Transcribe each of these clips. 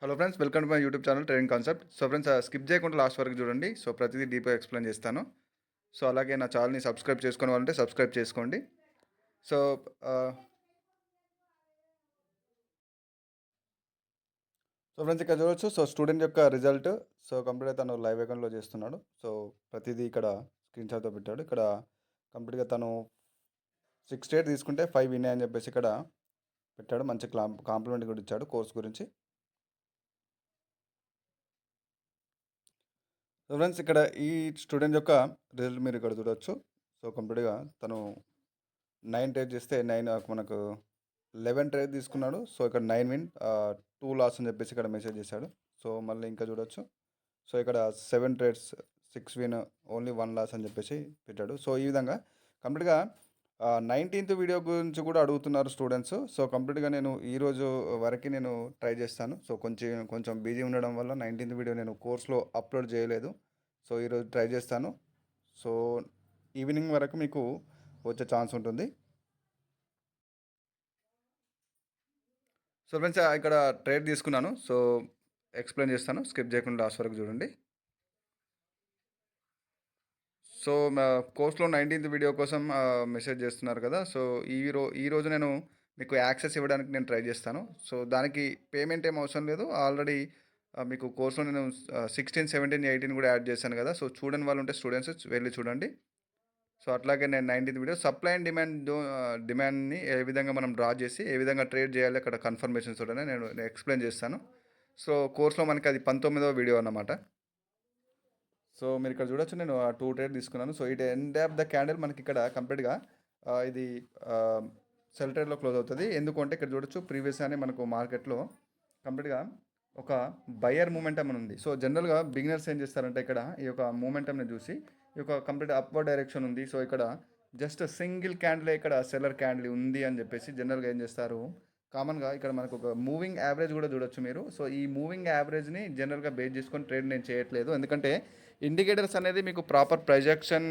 Hello friends, welcome to my YouTube channel trading concept. So friends, skip చేయకుండా last వరకు చూడండి. So ప్రతిదీ డీప్గా ఎక్స్ప్లెయిన్ చేస్తాను. సో అలాగే నా ఛానల్ని సబ్స్క్రైబ్ చేసుకునే వాళ్ళంటే సబ్స్క్రైబ్ చేసుకోండి. సో ఆహ్, సో ఫ్రెండ్స్, ఇక్కడ చూడొచ్చు. సో స్టూడెంట్ యొక్క రిజల్ట్. సో కంప్లీట్‌గా తను లైవ్ అకౌంట్‌లో చేస్తున్నాడు. సో ప్రతిదీ ఇక్కడ స్క్రీన్ షాట్‌తో పెట్టాడు. ఇక్కడ కంప్లీట్‌గా తను 6 స్టేట్ తీసుకుంటే 5 విన్ అని చెప్పేసి ఇక్కడ పెట్టాడు. మంచి కాంప్లిమెంట్ కూడా ఇచ్చాడు కోర్స్ గురించి. సో ఫ్రెండ్స్, ఇక్కడ ఈ స్టూడెంట్ యొక్క రిజల్ట్ మీరు ఇక్కడ చూడొచ్చు. సో కంప్లీట్‌గా తను 9 ట్రేడ్ చేస్తే 9 మనకు 11 ట్రేడ్ తీసుకున్నాడు. సో ఇక్కడ 9 విన్ 2 లాస్ అని చెప్పేసి ఇక్కడ మెసేజ్ చేశాడు. సో మళ్ళీ ఇంకా చూడొచ్చు. సో ఇక్కడ 7 ట్రేడ్స్ 6 విన్ ఓన్లీ 1 లాస్ అని చెప్పేసి పెట్టాడు. సో ఈ విధంగా కంప్లీట్‌గా 19th వీడియో గురించి కూడా అడుగుతున్నారు స్టూడెంట్స్. సో కంప్లీట్‌గా నేను ఈరోజు వరకు నేను ట్రై చేస్తాను. సో కొంచెం కొంచెం బిజీ ఉండడం వల్ల 19th వీడియో నేను కోర్స్‌లో అప్లోడ్ చేయలేదు. సో ఈరోజు ట్రై చేస్తాను. సో ఈవినింగ్ వరకు మీకు వచ్చే ఛాన్స్ ఉంటుంది. సో ఫ్రెండ్స్, ఇక్కడ ట్రేడ్ తీసుకున్నాను. సో ఎక్స్ప్లెయిన్ చేస్తాను. స్కిప్ చేయకుండా లాస్ట్ వరకు చూడండి. సో మా కోర్స్‌లో 19th వీడియో కోసం మెసేజ్ చేస్తున్నారు కదా! సో ఈరోజు నేను మీకు యాక్సెస్ ఇవ్వడానికి నేను ట్రై చేస్తాను. సో దానికి పేమెంట్ ఏమి అవసరం లేదు. ఆల్రెడీ మీకు కోర్స్‌లో నేను 16, 17, 18 కూడా యాడ్ చేశాను కదా! సో చూడని వాళ్ళు ఉంటే స్టూడెంట్స్ వెళ్లి చూడండి. సో అట్లాగే నేను 19th వీడియో సప్లై అండ్ డిమాండ్‌ని ఏ విధంగా మనం డ్రా చేసి, ఏ విధంగా ట్రేడ్ చేయాలి అక్కడ కన్ఫర్మేషన్స్ తోటి నేను ఎక్స్‌ప్లెయిన్ చేస్తాను. సో కోర్స్‌లో మనకి అది 19వ వీడియో అన్నమాట. సో మీరు ఇక్కడ చూడొచ్చు, నేను 2 ట్రేడ్ తీసుకున్నాను. So it end of the candle మనకి ఇక్కడ కంప్లీట్‌గా ఇది సెల్ ట్రేడ్‌లో క్లోజ్ అవుతది. ఎందుకంటే ఇక్కడ చూడొచ్చు, ప్రీవియస్ గానే మనకు మార్కెట్‌లో కంప్లీట్‌గా ఒక బయర్ మూమెంటమ్ అని ఉంది. సో జనరల్‌గా బిగినర్స్ ఏం చేస్తారంటే ఇక్కడ ఈ యొక్క మూమెంటమ్‌ని చూసి ఈ యొక్క కంప్లీట్ అప్‌వర్డ్ డైరెక్షన్ ఉంది. సో ఇక్కడ జస్ట్ సింగిల్ క్యాండిలే ఇక్కడ సెల్లర్ క్యాండిల్ ఉంది అని చెప్పేసి జనరల్‌గా ఏం చేస్తారు, కామన్‌గా ఇక్కడ మనకు ఒక మూవింగ్ యావరేజ్ కూడా చూడొచ్చు మీరు. సో ఈ మూవింగ్ యావరేజ్‌ని జనరల్‌గా బేస్ చేసుకొని ట్రేడ్ నేను చేయట్లేదు. ఎందుకంటే ఇండికేటర్స్ అనేది మీకు ప్రాపర్ ప్రైస్ యాక్షన్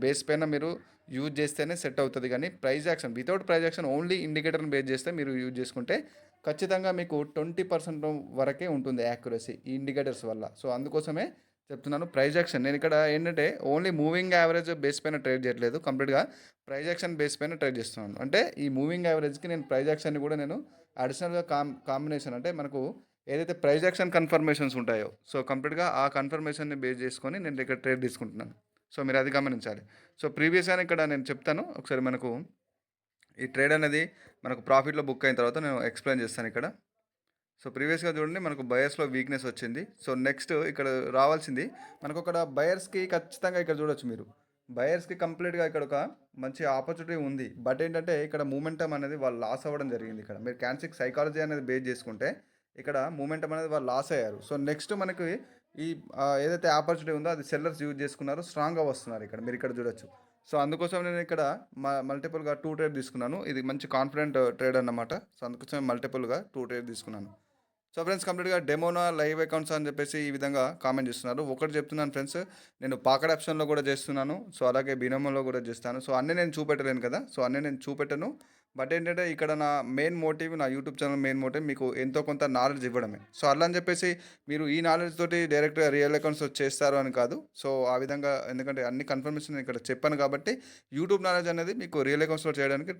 బేస్ పైన మీరు యూజ్ చేస్తేనే సెట్ అవుతుంది. కానీ price action without price action only ఇండికేటర్ని బేస్ చేస్తే మీరు యూజ్ చేసుకుంటే ఖచ్చితంగా మీకు 20% వరకే ఉంటుంది యాక్యురసీ ఈ ఇండికేటర్స్ వల్ల. సో అందుకోసమే చెప్తున్నాను ప్రైస్ యాక్షన్. నేను ఇక్కడ ఏంటంటే ఓన్లీ మూవింగ్ యావరేజ్ బేస్ పైన ట్రేడ్ చేయట్లేదు, కంప్లీట్గా ప్రైస్ యాక్షన్ బేస్ పైన ట్రేడ్ చేస్తున్నాను. అంటే ఈ మూవింగ్ యావరేజ్కి నేను ప్రైస్ యాక్షన్ని కూడా నేను అడిషనల్గా కాంబినేషన్ అంటే మనకు ఏదైతే ప్రైస్ యాక్షన్ కన్ఫర్మేషన్స్ ఉంటాయో, సో కంప్లీట్గా ఆ కన్ఫర్మేషన్ని బేస్ చేసుకొని నేను ఇక్కడ ట్రేడ్ తీసుకుంటున్నాను. సో మీరు అది గమనించాలి. సో ప్రీవియస్గానే ఇక్కడ నేను చెప్తాను ఒకసారి. మనకు ఈ ట్రేడ్ అనేది మనకు ప్రాఫిట్లో బుక్ అయిన తర్వాత నేను ఎక్స్ప్లెయిన్ చేస్తాను ఇక్కడ. సో ప్రీవియస్గా చూడండి, మనకు బయర్స్లో వీక్నెస్ వచ్చింది. సో నెక్స్ట్ ఇక్కడ రావాల్సింది మనకు అక్కడ బయర్స్కి ఖచ్చితంగా ఇక్కడ చూడొచ్చు మీరు. బయర్స్కి కంప్లీట్గా ఇక్కడ ఒక మంచి ఆపర్చునిటీ ఉంది. బట్ ఏంటంటే ఇక్కడ మూమెంటం అనేది వాళ్ళు లాస్ అవ్వడం జరిగింది. ఇక్కడ మీరు క్యాన్సిక్ సైకాలజీ అనేది బేస్ చేసుకుంటే ఇక్కడ మూమెంటం అనేది వాళ్ళు లాస్ అయ్యారు. సో నెక్స్ట్ మనకి ఈ ఏదైతే ఆపర్చునిటీ ఉందో అది సెల్లర్స్ యూజ్ చేసుకున్నారు, స్ట్రాంగ్గా వస్తున్నారు ఇక్కడ మీరు ఇక్కడ చూడొచ్చు. సో అందుకోసం నేను ఇక్కడ మల్టిపుల్గా 2 ట్రేడ్ తీసుకున్నాను. ఇది మంచి కాన్ఫిడెంట్ ట్రేడ్ అన్నమాట. సో అందుకోసం మల్టిపుల్గా 2 ట్రేడ్ తీసుకున్నాను. సో ఫ్రెండ్స్, కంప్లీట్గా డెమోనా లైవ్ అకౌంట్స్ అని చెప్పేసి ఈ విధంగా కామెంట్ చేస్తున్నారు. ఒకటి చెప్తున్నాను ఫ్రెండ్స్, నేను పాకెట్ ఆప్షన్లో కూడా చేస్తున్నాను. సో అలాగే బినోమోలో కూడా చేస్తాను. సో అన్నీ నేను చూపెట్టలేను కదా, సో అన్నీ నేను చూపెట్టను. బట్ ఏంటంటే ఇక్కడ నా మెయిన్ మోటివ్, నా యూట్యూబ్ ఛానల్ మెయిన్ మోటివ్ మీకు ఎంతో కొంత నాలెడ్జ్ ఇవ్వడమే. సో అలా అని చెప్పేసి మీరు ఈ నాలెడ్జ్ తోటి డైరెక్ట్గా రియల్ అకౌంట్స్ చేస్తారు అని కాదు. సో ఆ విధంగా ఎందుకంటే అన్ని కన్ఫర్మేషన్ నేను ఇక్కడ చెప్పాను కాబట్టి యూట్యూబ్ నాలెడ్జ్ అనేది మీకు రియల్ అకౌంట్స్లో చేయడానికి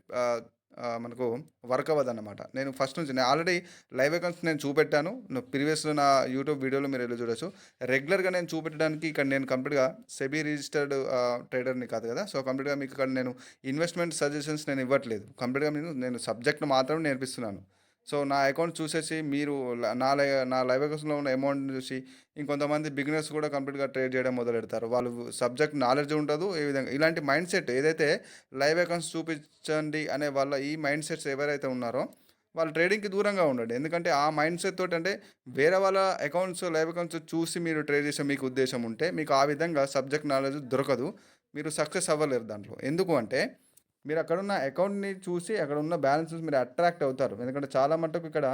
మనకు వర్క్ అవ్వదన్నమాట. నేను ఫస్ట్ నుంచి నేను ఆల్రెడీ లైవ్ అకౌంట్స్ నేను చూపెట్టాను. ప్రీవియస్లో నా యూట్యూబ్ వీడియోలో మీరు వెళ్ళి చూడొచ్చు. రెగ్యులర్గా నేను చూపెట్టడానికి ఇక్కడ నేను కంప్లీట్గా సెబీ రిజిస్టర్డ్ ట్రేడర్ని కాదు కదా. సో కంప్లీట్గా మీకు ఇక్కడ నేను ఇన్వెస్ట్మెంట్ సజెషన్స్ నేను ఇవ్వట్లేదు. కంప్లీట్గా నేను సబ్జెక్ట్ను మాత్రమే నేర్పిస్తున్నాను. సో నా అకౌంట్ చూసేసి మీరు నా లైవ్ అకౌంట్స్లో ఉన్న అమౌంట్ని చూసి ఇంకొంతమంది బిగినర్స్ కూడా కంప్లీట్గా ట్రేడ్ చేయడం మొదలెడతారు. వాళ్ళు సబ్జెక్ట్ నాలెడ్జ్ ఉండదు. ఏ విధంగా ఇలాంటి మైండ్ సెట్ ఏదైతే లైవ్ అకౌంట్స్ చూపించండి అనే వాళ్ళ ఈ మైండ్ సెట్స్ ఎవరైతే ఉన్నారో వాళ్ళు ట్రేడింగ్కి దూరంగా ఉండండి. ఎందుకంటే ఆ మైండ్ సెట్ తోటి అంటే వేరే వాళ్ళ అకౌంట్స్ లైవ్ అకౌంట్స్ చూసి మీరు ట్రేడ్ చేసే మీకు ఉద్దేశం ఉంటే మీకు ఆ విధంగా సబ్జెక్ట్ నాలెడ్జ్ దొరకదు. మీరు సక్సెస్ అవ్వలేరు దాంట్లో. ఎందుకు అంటే మీరు అక్కడున్న అకౌంట్ని చూసి అక్కడ ఉన్న బ్యాలెన్స్ చూసి మీరు అట్రాక్ట్ అవుతారు. ఎందుకంటే చాలా మటుకు ఇక్కడ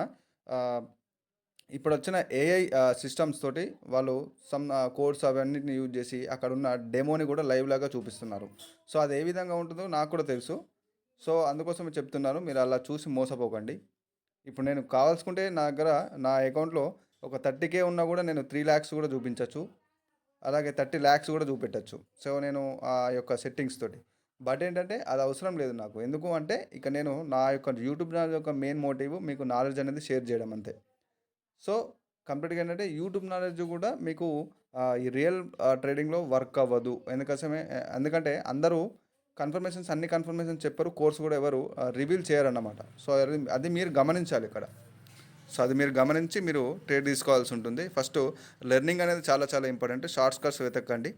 ఇప్పుడు వచ్చిన ఏఐ సిస్టమ్స్ తోటి వాళ్ళు సమ్ కోడ్స్ అవన్నిటిని యూజ్ చేసి అక్కడ ఉన్న డెమోని కూడా లైవ్ లాగా చూపిస్తున్నారు. సో అది ఏ విధంగా ఉంటుందో నాకు కూడా తెలుసు. సో అందుకోసం చెప్తున్నాను, మీరు అలా చూసి మోసపోకండి. ఇప్పుడు నేను కావాల్సుకుంటే నా దగ్గర నా అకౌంట్‌లో ఒక 30,000 ఉన్నా గూడా నేను 3,00,000 గూడా చూపించొచ్చు. అలాగే 30,00,000 గూడా చూపెట్టొచ్చు. సో, నేను ఆ యొక్క సెట్టింగ్స్ తోటి. బట్ ఏంటంటే అది అవసరం లేదు నాకు. ఎందుకు అంటే ఇక నేను నా యొక్క యూట్యూబ్ ఛానల్ యొక్క మెయిన్ మోటివ్ మీకు నాలెడ్జ్ అనేది షేర్ చేయడం అంతే. సో, కంప్లీట్‌గా ఏంటంటే యూట్యూబ్ నాలెడ్జ్ గూడా మీకు ఈ రియల్ ట్రేడింగ్‌లో వర్క్ అవ్వదు. ఎందుకంటే అందరూ అన్ని కన్ఫర్మేషన్స్ చెప్పరు. కోర్స్ గూడా ఎవరు రివీల్ చేయరన్నమాట. సో, అది అది మీరు గమనించాలిక్కడ. సో, అది మీరు గమనించి మీరు ట్రేడ్ తీసుకోవాల్సి ఉంటుంది. ఫస్టు లెర్నింగ్ అనేది చాలా చాలా ఇంపార్టెంట్. షార్ట్స్ కట్స్ వెతకండి.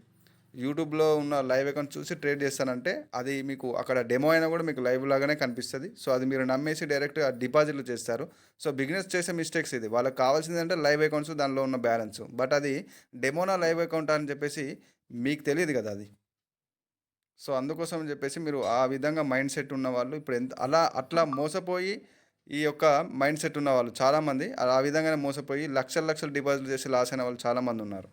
యూట్యూబ్‌లో ఉన్న లైవ్ అకౌంట్ చూసి ట్రేడ్ చేస్తానంటే అది మీకు అక్కడ డెమో అయినా కూడా మీకు లైవ్ లాగానే కనిపిస్తది. సో, అది మీరు నమ్మేసి డైరెక్ట్‌గా డిపాజిట్లు చేస్తారు. సో, బిగినర్స్ చేసే మిస్టేక్స్ ఇది. వాళ్ళకి కావాల్సిందంటే లైవ్ అకౌంట్స్ దానిలో ఉన్న బ్యాలెన్స్. బట్ అది డెమోనా లైవ్ అకౌంటా అని చెప్పేసి మీకు తెలీదు కదా అది. సో, అందుకోసం అని చెప్పేసి మీరు ఆ విధంగా మైండ్ సెట్ ఉన్నవాళ్ళు ఇప్పుడు అట్లా మోసపోయి ఈ యొక్క మైండ్ సెట్ ఉన్నవాళ్ళు చాలామంది ఆ విధంగానే మోసపోయి లక్షలు లక్షలు డిపాజిట్లు చేసి లాస్ అయిన వాళ్ళు చాలామంది ఉన్నారు.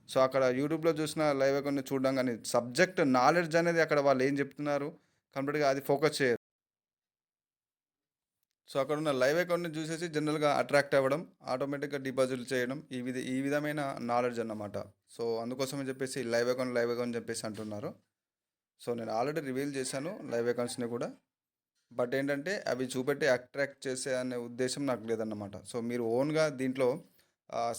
సో, అక్కడ యూట్యూబ్‌లో చూసిన లైవ్ అకౌంట్‌ని చూడడం గాని, సబ్జెక్ట్ నాలెడ్జ్ అనేది అక్కడ వాళ్ళు ఏం చెప్తున్నారు కంప్లీట్‌గా అది ఫోకస్ చేయరు. సో, అక్కడున్న లైవ్ అకౌంట్‌ని చూసేసి జనరల్‌గా అట్రాక్ట్ అవ్వడం, ఆటోమేటిక్‌గా డిపాజిట్లు చేయడం ఈ విధమైన నాలెడ్జ్ అన్నమాట. సో, అందుకోసమని చెప్పేసి లైవ్ అకౌంట్ చెప్పేసి అంటున్నారు. సో, నేను ఆల్రెడీ రివీల్ చేశాను లైవ్ అకౌంట్స్‌ని కూడా. బట్ ఏంటంటే అవి చూపెట్టి అట్రాక్ట్ చేసే అనే ఉద్దేశం నాకు లేదన్నమాట. సో, మీరు ఓన్‌గా దీంట్లో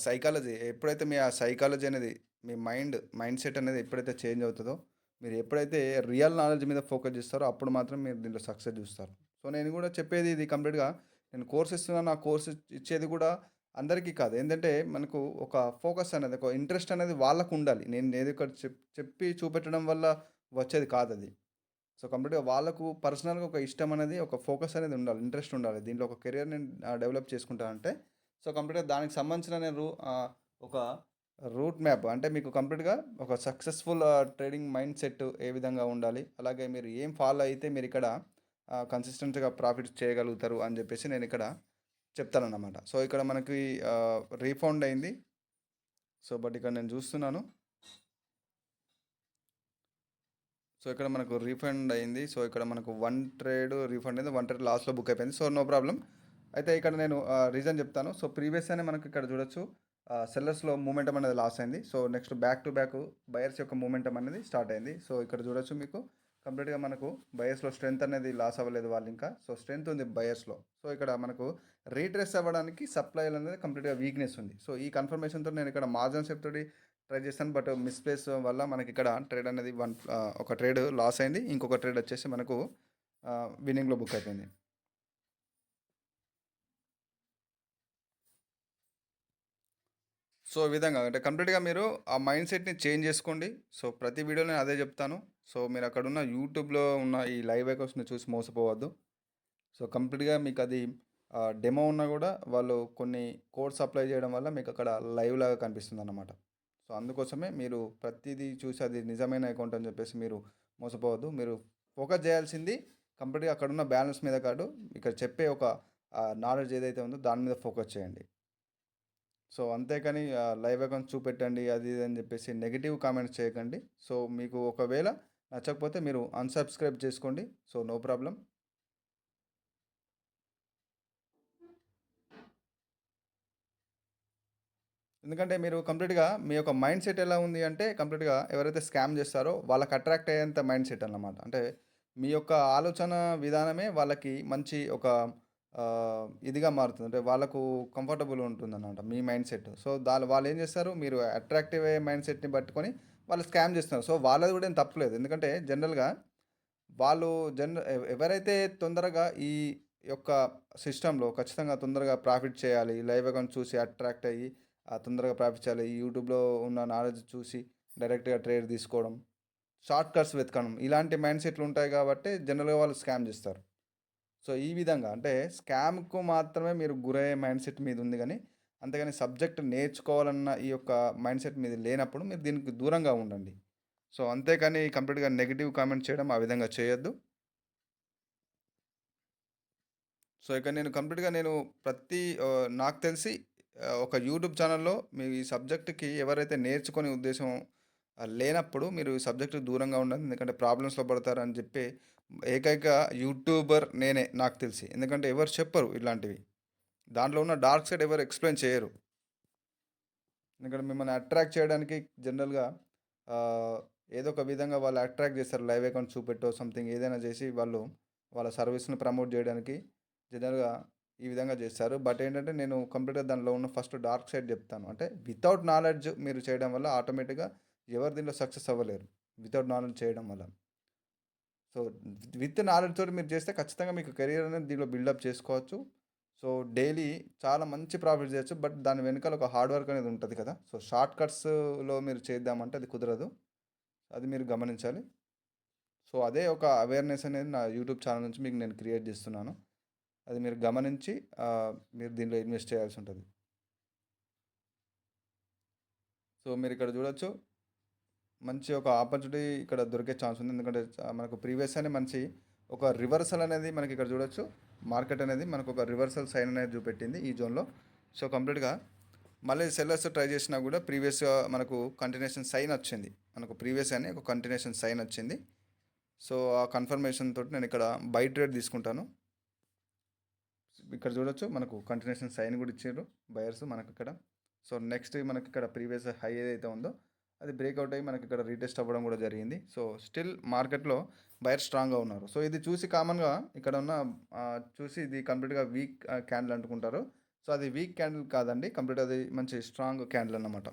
సైకాలజీ ఎప్పుడైతే మీ ఆ సైకాలజీ అనేది మీ మైండ్ సెట్ అనేది ఎప్పుడైతే చేంజ్ అవుతదో, మీరు ఎప్పుడైతే రియల్ నాలెడ్జ్ మీద ఫోకస్ చేస్తారో అప్పుడు మాత్రం మీరు దీంట్లో సక్సెస్ చూస్తారు. సో, నేను కూడా చెప్పేది ఇది కంప్లీట్‌గా నేను కోర్స్ ఇస్తున్నాను. ఆ కోర్స్ ఇచ్చేది కూడా అందరికీ కాదు. ఏందంటే మనకు ఒక ఫోకస్ అనేది, ఒక ఇంట్రెస్ట్ అనేది వాళ్ళకు ఉండాలి. నేను ఏదో ఒకటి చెప్పి చూపెట్టడం వల్ల వచ్చేది కాదది. సో, కంప్లీట్‌గా వాళ్ళకు పర్సనల్‌గా ఒక ఇష్టం అనేది, ఒక ఫోకస్ అనేది ఉండాలి. ఇంట్రెస్ట్ ఉండాలి. దీంట్లో ఒక కెరియర్ నేను డెవలప్ చేసుకుంటానంటే, సో, కంప్లీట్‌గా దానికి సంబంధించిన ఒక రూట్ మ్యాప్ అంటే మీకు కంప్లీట్‌గా ఒక సక్సెస్‌ఫుల్ ట్రేడింగ్ మైండ్ సెట్ ఏ విధంగా ఉండాలి, అలాగే మీరు ఏం ఫాలో అయితే మీరిక్కడ కన్సిస్టెంట్‌గా ప్రాఫిట్స్ చేయగలుగుతారు అని చెప్పేసి నేనిక్కడ చెప్తానన్నమాట. సో, ఇక్కడ మనకి రీఫౌండ్ అయింది. సో, బట్ ఇక్కడ నేను చూస్తున్నాను. సో, ఇక్కడ మనకు రీఫండ్ అయింది. సో, ఇక్కడ మనకు 1 ట్రేడ్ రీఫండ్ అయింది. 1 ట్రేడ్ లాస్‌లో బుక్ అయిపోయింది. So, no problem. అయితే ఇక్కడ నేను రీజన్ చెప్తాను. సో, ప్రీవియస్‌గానే మనకి ఇక్కడ చూడొచ్చు సెల్లర్స్‌లో మూమెంటం అనేది లాస్ అయింది. So, next back to back buyers యొక్క మూమెంటం అనేది స్టార్ట్ అయింది. సో, ఇక్కడ చూడొచ్చు మీకు కంప్లీట్‌గా మనకు బయర్స్‌లో స్ట్రెంత్ అనేది లాస్ అవ్వలేదు వాళ్ళు ఇంకా. సో, స్ట్రెంత్ ఉంది బయర్స్‌లో. సో, ఇక్కడ మనకు రీట్రేస్ అవ్వడానికి సప్లైలు అనేది కంప్లీట్‌గా వీక్‌నెస్ ఉంది. సో, ఈ కన్ఫర్మేషన్‌తో నేను ఇక్కడ మార్జిన్ సేఫ్ తోటి ట్రై చేశాను. బట్ మిస్‌ప్లేస్ వల్ల మనకి ఇక్కడ ట్రేడ్ అనేది ఒక ట్రేడ్ లాస్ అయింది. ఇంకొక ట్రేడ్ వచ్చేసి మనకు విన్నింగ్‌లో బుక్ అయిపోయింది. సో, ఈ విధంగా అంటే కంప్లీట్‌గా మీరు ఆ మైండ్ సెట్‌ని చేంజ్ చేసుకోండి. సో, ప్రతి వీడియోలో నేను అదే చెప్తాను. సో, మీరు అక్కడున్న యూట్యూబ్‌లో ఉన్న ఈ లైవ్ ఎకౌంట్స్‌ని చూసి మోసపోవద్దు. సో, కంప్లీట్‌గా మీకది డెమో ఉన్నా గూడా వాళ్ళు కొన్ని కోడ్స్ అప్లై చేయడం వల్ల మీకక్కడ లైవ్ లాగా కనిపిస్తుందన్నమాట. సో, అందుకోసమే మీరు ప్రతీదీ చూసి అది నిజమైన అకౌంట్ అని చెప్పేసి మీరు మోసపోవద్దు. మీరు ఫోకస్ చేయాల్సింది కంప్లీట్‌గా అక్కడున్న బ్యాలెన్స్ మీద కాదు. ఇక్కడ చెప్పే ఒక నాలెడ్జ్ ఏదైతే ఉందో దాని మీద ఫోకస్ చేయండి. సో, అంతేకాని లైవ్ అకౌంట్స్ చూపెట్టండి అది ఇది అని చెప్పేసి నెగెటివ్ కామెంట్స్ చేయకండి. సో, మీకు ఒకవేళ నచ్చకపోతే మీరు అన్‌సబ్‌స్క్రైబ్ చేసుకోండి. So, no problem. ఎందుకంటే మీరు కంప్లీట్‌గా మీ యొక్క మైండ్ సెట్ ఎలా ఉంది అంటే కంప్లీట్‌గా ఎవరైతే స్కామ్ చేస్తారో వాళ్ళకి అట్రాక్ట్ అయ్యేంత మైండ్ సెట్ అన్నమాట. అంటే మీ యొక్క ఆలోచన విధానమే వాళ్ళకి మంచి ఒక ఇదిగా మారుతుంది. అంటే వాళ్ళకు కంఫర్టబుల్ ఉంటుందన్నమాట మీ మైండ్ సెట్. సో, వాళ్ళేం చేస్తారు మీరు అట్రాక్టివ్ అయ్యే మైండ్ సెట్‌ని పట్టుకొని వాళ్ళు స్కామ్ చేస్తున్నారు. సో, వాళ్ళది కూడా ఏం తప్పులేదు. ఎందుకంటే జనరల్‌గా వాళ్ళు ఎవరైతే తొందరగా ఈ యొక్క సిస్టమ్‌లో ఖచ్చితంగా తొందరగా ప్రాఫిట్ చేయాలి. లైవ్ అకౌంట్ చూసి అట్రాక్ట్ అయ్యి తొందరగా ప్రాఫిట్ చేయాలి. ఈ యూట్యూబ్‌లో ఉన్న నాలెడ్జ్ చూసి డైరెక్ట్‌గా ట్రేడ్ తీసుకోవడం, షార్ట్ కట్స్ వెతకడం ఇలాంటి మైండ్ సెట్లు ఉంటాయి కాబట్టి జనరల్‌గా వాళ్ళు స్కామ్ చేస్తారు. సో, ఈ విధంగా అంటే స్కామ్‌కు మాత్రమే మీరు గురయ్యే మైండ్ సెట్ మీదుంది గానీ, అంతేగాని సబ్జెక్ట్ నేర్చుకోవాలన్న ఈ యొక్క మైండ్ సెట్ మీది లేనప్పుడు మీరు దీనికి దూరంగా ఉండండి. సో, అంతేకాని కంప్లీట్‌గా నెగెటివ్ కామెంట్ చేయడం ఆ విధంగా చేయొద్దు. సో, ఇక నేను కంప్లీట్‌గా ప్రతి నాకు తెలిసి ఒక యూట్యూబ్ ఛానల్‌లో మీ ఈ సబ్జెక్ట్‌కి ఎవరైతే నేర్చుకునే ఉద్దేశం లేనప్పుడు మీరు ఈ సబ్జెక్ట్‌కి దూరంగా ఉండండి. ఎందుకంటే ప్రాబ్లమ్స్‌లో పడతారని చెప్పి ఏకైక యూట్యూబర్ నేనే నాకు తెలిసి. ఎందుకంటే ఎవరు చెప్పరు ఇలాంటివి. దాంట్లో ఉన్న డార్క్ సైడ్ ఎవరు ఎక్స్‌ప్లెయిన్ చేయరు. ఎందుకంటే మిమ్మల్ని అట్రాక్ట్ చేయడానికి జనరల్‌గా ఆహ్, ఏదో ఒక విధంగా వాళ్ళు అట్రాక్ట్ చేస్తారు. లైవ్ అకౌంట్ చూపెట్టో సంథింగ్ ఏదైనా చేసి వాళ్ళు వాళ్ళ సర్వీస్‌ని ప్రమోట్ చేయడానికి జనరల్‌గా ఈ విధంగా చేస్తారు. బట్ ఏంటంటే నేను కంప్లీట్‌గా దానిలో ఉన్న ఫస్ట్ డార్క్ సైడ్ చెప్తాను. అంటే వితౌట్ నాలెడ్జ్ మీరు చేయడం వల్ల ఆటోమేటిక్‌గా ఎవరు దీంట్లో సక్సెస్ అవ్వలేరు. వితౌట్ నాలెడ్జ్ చేయడం వల్ల. సో, విత్ నాలెడ్జ్ తోటి మీరు చేస్తే ఖచ్చితంగా మీకు కెరియర్ అనేది దీంట్లో బిల్డప్ చేసుకోవచ్చు. సో, డైలీ చాలా మంచి ప్రాఫిట్ చేయొచ్చు. బట్ దాని వెనకాల ఒక హార్డ్ వర్క్ అనేది ఉంటది కదా! సో, షార్ట్ కట్స్‌లో మీరు చేద్దామంటే అది కుదరదు. అది మీరు గమనించాలి. సో, అదే ఒక అవేర్‌నెస్ అనేది నా యూట్యూబ్ ఛానల్ నుంచి మీకు నేను క్రియేట్ చేస్తున్నాను. అది మీరు గమనించి మీరు దీంట్లో ఇన్వెస్ట్ చేయాల్సి ఉంటది. సో, మీరిక్కడ చూడొచ్చు. మంచి ఒక ఆపర్చునిటీ ఇక్కడ దొరికే ఛాన్స్ ఉంది. ఎందుకంటే మనకు ప్రీవియస్ అనే మంచి ఒక రివర్సల్ అనేది మనకి ఇక్కడ చూడొచ్చు. మార్కెట్ అనేది మనకు ఒక రివర్సల్ సైన్ అనేది చూపెట్టింది ఈ జోన్‌లో. సో, కంప్లీట్‌గా మళ్ళీ సెల్లర్స్ ట్రై చేసినా కూడా ప్రీవియస్‌గా మనకు కంటిన్యూషన్ సైన్ వచ్చింది. మనకు ప్రీవియస్ అని ఒక కంటిన్యూషన్ సైన్ వచ్చింది. సో, ఆ కన్ఫర్మేషన్ తోటి నేను ఇక్కడ బై ట్రేడ్ తీసుకుంటాను. ఇక్కడ చూడొచ్చు మనకు కంటిన్యూషన్ సైన్ కూడా ఇచ్చారు బయర్స్ మనకి ఇక్కడ. సో, నెక్స్ట్ మనకి ఇక్కడ ప్రీవియస్ హై ఏదైతే ఉందో అది బ్రేక్అవుట్ అయ్యి మనకి ఇక్కడ రీటెస్ట్ అవ్వడం కూడా జరిగింది. సో, స్టిల్ మార్కెట్‌లో బయర్ స్ట్రాంగ్‌గా ఉన్నారు. సో, ఇది చూసి కామన్‌గా ఇక్కడ ఉన్న చూసి ఇది కంప్లీట్‌గా వీక్ క్యాండిల్ అనుకుంటారు. సో, అది వీక్ క్యాండిల్ కాదండి. కంప్లీట్ అది మంచి స్ట్రాంగ్ క్యాండిల్ అన్నమాట.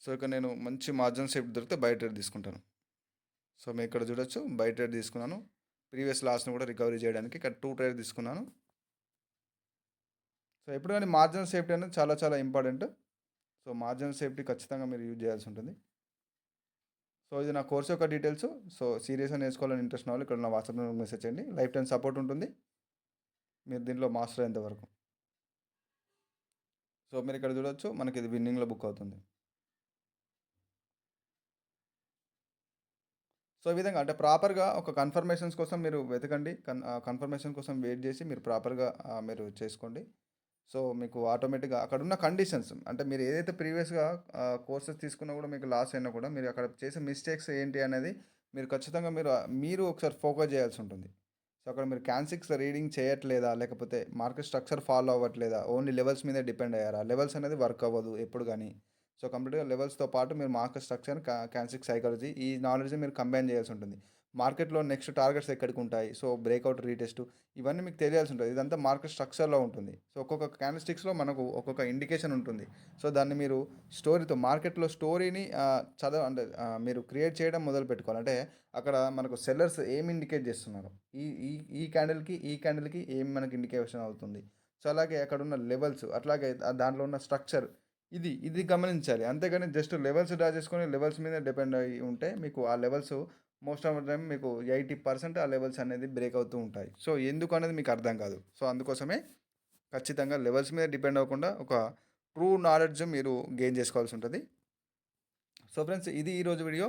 సో, ఇక్కడ నేను మంచి మార్జిన్ సేఫ్ దొరికితే బై ట్రేడ్ తీసుకుంటాను. సో, మీరు ఇక్కడ చూడొచ్చు బై ట్రేడ్ తీసుకున్నాను. ప్రీవియస్ లాస్‌ని కూడా రికవరీ చేయడానికి ఇక్కడ 2 ట్రేడ్ తీసుకున్నాను. సో, ఎప్పుడు గాని మార్జినల్ సేఫ్టీ అనేది చాలా చాలా ఇంపార్టెంట్. సో, మార్జినల్ సేఫ్టీ ఖచ్చితంగా మీరు యూజ్ చేయాల్సి ఉంటుంది. సో, ఇది నా కోర్స్ యొక్క డీటెయిల్స్. సో, సీరియస్‌గా నేర్చుకోవాలని ఇంట్రెస్ట్ ఉన్న వాళ్ళు ఇక్కడ నా వాట్సాప్ నెంబర్‌కి మెసేజ్ చేయండి. లైఫ్ టైమ్ సపోర్ట్ ఉంటుంది. మీరు దీంట్లో మాస్టర్ అయ్యేంత వరకు. సో, మీరు ఇక్కడ చూడొచ్చు మనకి ఇది విన్నింగ్‌లో బుక్ అవుతుంది. సో, ఈ విధంగా అంటే ప్రాపర్‌గా ఒక కన్ఫర్మేషన్స్ కోసం మీరు వెతకండి. కన్ఫర్మేషన్ కోసం వెయిట్ చేసి మీరు ప్రాపర్‌గా మీరు చేసుకోండి. సో, మీకు ఆటోమేటిక్‌గా అక్కడున్న కండిషన్స్ అంటే మీరు ఏదైతే ప్రీవియస్‌గా కోర్సెస్ తీసుకున్నా కూడా మీకు లాస్ అయినా కూడా మీరు అక్కడ చేసే మిస్టేక్స్ ఏంటి అనేది మీరు ఖచ్చితంగా మీరు ఒకసారి ఫోకస్ చేయాల్సి ఉంటుంది. సో, అక్కడ మీరు క్యాన్ 6 రీడింగ్ చేయట్లేదా? లేకపోతే మార్కెట్ స్ట్రక్చర్ ఫాలో అవ్వట్లేదా? ఓన్లీ లెవెల్స్ మీదే డిపెండ్ అయ్యారా? లెవెల్స్ అనేది వర్క్ అవ్వదు ఎప్పుడు గాని. సో, కంప్లీట్‌గా లెవెల్స్‌తో పాటు మీరు మార్కెట్ స్ట్రక్చర్, క్యాన్ 6 సైకాలజీ ఈ నాలెడ్జ్‌ని మీరు కంబైన్ చేయాల్సి ఉంటుంది. మార్కెట్‌లో next targets ఎక్కడికుంటాయి? So, breakout, retest ఇవన్నీ మీకు తెలియాల్సి ఉంటది. ఇదంతా మార్కెట్ స్ట్రక్చర్‌లో ఉంటుంది. సో, ఒక్కొక్క క్యాండిల్‌స్టిక్స్‌లో మనకు ఒక్కొక్క ఇండికేషన్ ఉంటుంది. సో, దాన్ని మీరు స్టోరీతో మార్కెట్‌లో స్టోరీని అంటే మీరు క్రియేట్ చేయడం మొదలుపెట్టుకోవాలి. అంటే అక్కడ మనకు సెల్లర్స్ ఏమి ఇండికేట్ చేస్తున్నారు? ఈ ఈ ఈ క్యాండిల్‌కి, ఈ క్యాండిల్‌కి ఏం మనకి ఇండికేషన్ అవుతుంది? సో, అలాగే అక్కడున్న లెవెల్స్, అట్లాగే దాంట్లో ఉన్న స్ట్రక్చర్ ఇది గమనించాలి. అంతేగాని జస్ట్ లెవెల్స్ డ్రా చేసుకొని లెవెల్స్ మీద డిపెండ్ అయ్యి ఉంటే మీకు ఆ levels most of the time మీకు 80% ఆ లెవెల్స్ అనేది బ్రేక్ అవుతూ ఉంటాయి. సో, ఎందుకు అనేది మీకు అర్థం కాదు. సో, అందుకోసమే ఖచ్చితంగా లెవెల్స్ మీద డిపెండ్ అవ్వకుండా ఒక ట్రూ నాలెడ్జ్ మీరు గెయిన్ చేసుకోవాల్సి ఉంటది. సో, ఫ్రెండ్స్ ఇది ఈరోజు వీడియో.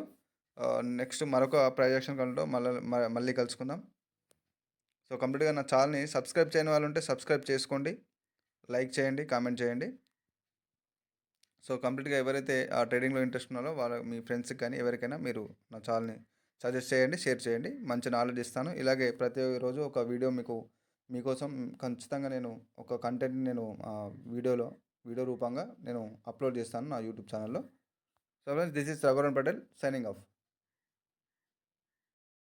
నెక్స్ట్ మరొక ప్రొజెక్షన్ కాల్‌లో మళ్ళీ కలుసుకుందాం. సో, కంప్లీట్‌గా నా ఛానల్‌ని సబ్స్క్రైబ్ చేయని వాళ్ళు ఉంటే సబ్స్క్రైబ్ చేసుకోండి. లైక్ చేయండి, కామెంట్ చేయండి. సో, కంప్లీట్‌గా ఎవరైతే ఆ ట్రేడింగ్‌లో ఇంట్రెస్ట్ ఉన్నారో మీ ఫ్రెండ్స్‌కి కానీ ఎవరికైనా మీరు నా ఛానల్‌ని సజెస్ట్ చేయండి, షేర్ చేయండి. మంచి నాలెడ్జ్ ఇస్తాను. ఇలాగే ప్రతిరోజు ఒక వీడియో మీకోసం ఖచ్చితంగా నేను ఒక కంటెంట్‌ని నేను వీడియో రూపంగా నేను అప్లోడ్ చేస్తాను నా యూట్యూబ్ ఛానల్‌లో. So, friends this is Raghuvaran Patel signing off.